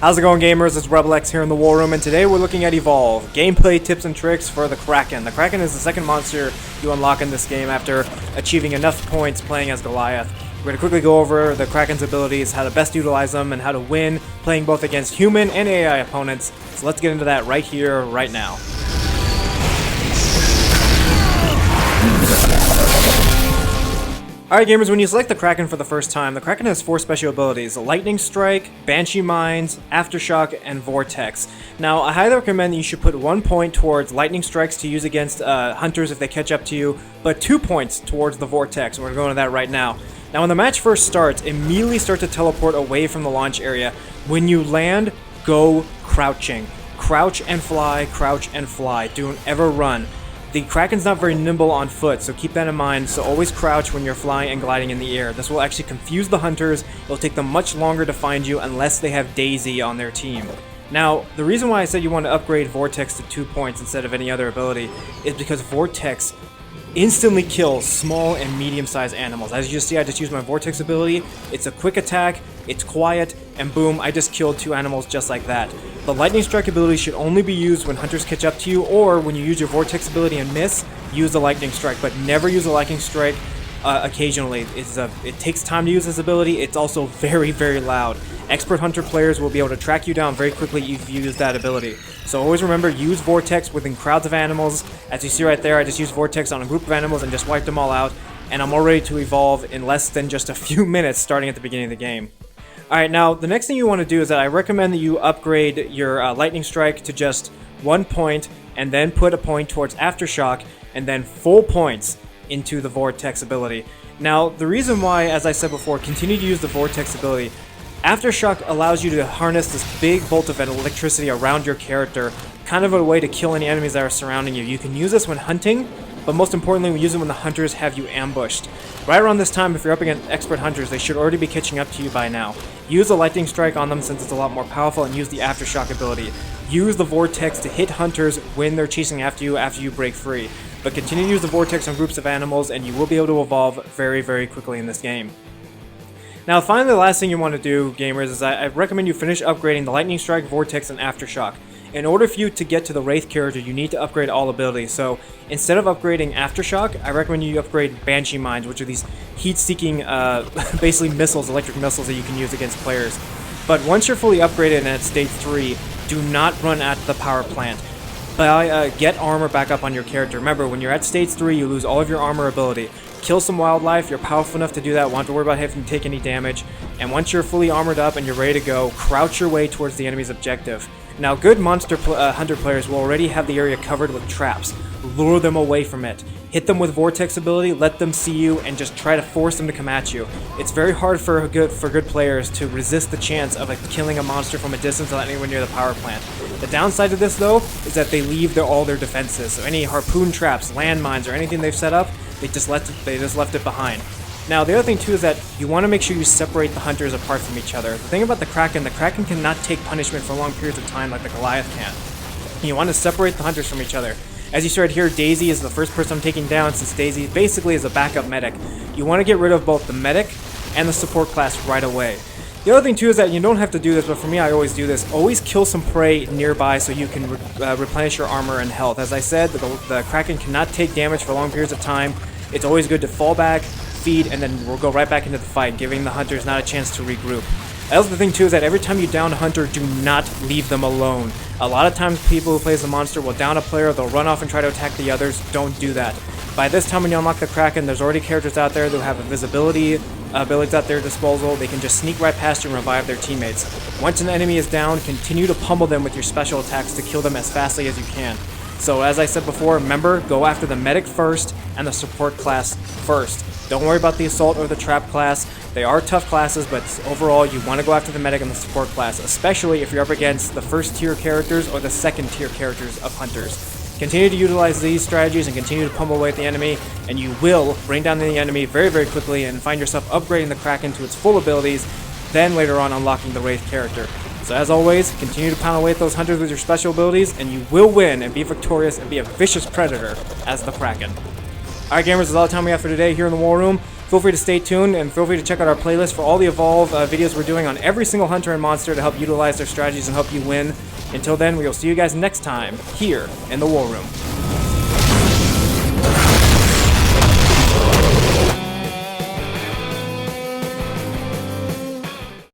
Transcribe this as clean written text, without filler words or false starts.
How's it going, gamers? It's RebelX here in the War Room, and today we're looking at Evolve. Gameplay tips and tricks for the Kraken. The Kraken is the second monster you unlock in this game after achieving enough points playing as Goliath. We're going to quickly go over the Kraken's abilities, how to best utilize them, and how to win playing both against human and AI opponents. So let's get into that right here, right now. Alright gamers, when you select the Kraken for the first time, the Kraken has 4 special abilities: Lightning Strike, Banshee Mines, Aftershock, and Vortex. Now, I highly recommend that you should put 1 point towards Lightning Strikes to use against hunters if they catch up to you, but 2 points towards the Vortex. We're going to that right now. Now, when the match first starts, immediately start to teleport away from the launch area. When you land, go crouching. Crouch and fly, crouch and fly. Don't ever run. The Kraken's not very nimble on foot, so keep that in mind, so always crouch when you're flying and gliding in the air. This will actually confuse the hunters. It'll take them much longer to find you unless they have Daisy on their team. Now, the reason why I said you want to upgrade Vortex to 2 points instead of any other ability is because Vortex instantly kills small and medium-sized animals. As you just see, I just used my Vortex ability. It's a quick attack, it's quiet, and boom, I just killed 2 animals just like that. The Lightning Strike ability should only be used when hunters catch up to you, or when you use your Vortex ability and miss, use the Lightning Strike, but never use the Lightning Strike occasionally. It takes time to use this ability. It's also very, very loud. Expert hunter players will be able to track you down very quickly if you use that ability. So always remember, use Vortex within crowds of animals. As you see right there, I just used Vortex on a group of animals and just wiped them all out, and I'm all ready to evolve in less than just a few minutes starting at the beginning of the game. Alright, now the next thing you want to do is that I recommend that you upgrade your Lightning Strike to just 1 point, and then put a point towards Aftershock, and then full points into the Vortex ability. Now, the reason why, as I said before, continue to use the Vortex ability. Aftershock allows you to harness this big bolt of electricity around your character, kind of a way to kill any enemies that are surrounding you. You can use this when hunting, but most importantly, we use it when the hunters have you ambushed. Right around this time, if you're up against expert hunters, they should already be catching up to you by now. Use the Lightning Strike on them since it's a lot more powerful, and use the Aftershock ability. Use the Vortex to hit hunters when they're chasing after you break free. But continue to use the Vortex on groups of animals, and you will be able to evolve very, very quickly in this game. Now, finally, the last thing you want to do, gamers, is I recommend you finish upgrading the Lightning Strike, Vortex, and Aftershock. In order for you to get to the Wraith character, you need to upgrade all abilities. So, instead of upgrading Aftershock, I recommend you upgrade Banshee Mines, which are these heat-seeking, basically missiles, electric missiles that you can use against players. But once you're fully upgraded and at Stage 3, do not run at the power plant. Get armor back up on your character. Remember, when you're at Stage 3, you lose all of your armor ability. Kill some wildlife, you're powerful enough to do that, won't have to worry about having to take any damage. And once you're fully armored up and you're ready to go, crouch your way towards the enemy's objective. Now, good monster hunter players will already have the area covered with traps. Lure them away from it. Hit them with Vortex ability, let them see you, and just try to force them to come at you. It's very hard for good players to resist the chance of killing a monster from a distance without anyone near the power plant. The downside of this, though, is that they leave all their defenses. So any harpoon traps, landmines, or anything they've set up, they just left it behind. Now, the other thing too is that you want to make sure you separate the hunters apart from each other. The thing about the Kraken cannot take punishment for long periods of time like the Goliath can. You want to separate the hunters from each other. As you see right here, Daisy is the first person I'm taking down, since Daisy basically is a backup medic. You want to get rid of both the medic and the support class right away. The other thing too is that you don't have to do this, but for me I always do this. Always kill some prey nearby so you can replenish your armor and health. As I said, the Kraken cannot take damage for long periods of time. It's always good to fall back, feed, and then we'll go right back into the fight, giving the hunters not a chance to regroup. The other thing too is that every time you down a hunter, do not leave them alone. A lot of times people who plays the monster will down a player, they'll run off and try to attack the others. Don't do that. By this time when you unlock the Kraken, there's already characters out there that have invisibility abilities at their disposal. They can just sneak right past you and revive their teammates. Once an enemy is down, continue to pummel them with your special attacks to kill them as fastly as you can. So as I said before, remember, go after the medic first and the support class first. Don't worry about the assault or the trap class. They are tough classes, but overall you want to go after the medic and the support class, especially if you're up against the first tier characters or the second tier characters of hunters. Continue to utilize these strategies and continue to pummel away at the enemy, and you will bring down the enemy very, very quickly and find yourself upgrading the Kraken to its full abilities, then later on unlocking the Wraith character. So as always, continue to pound away at those hunters with your special abilities, and you will win and be victorious and be a vicious predator as the Kraken. Alright gamers, that's all the time we have for today here in the War Room. Feel free to stay tuned and feel free to check out our playlist for all the Evolve videos we're doing on every single hunter and monster to help utilize their strategies and help you win. Until then, we will see you guys next time here in the War Room.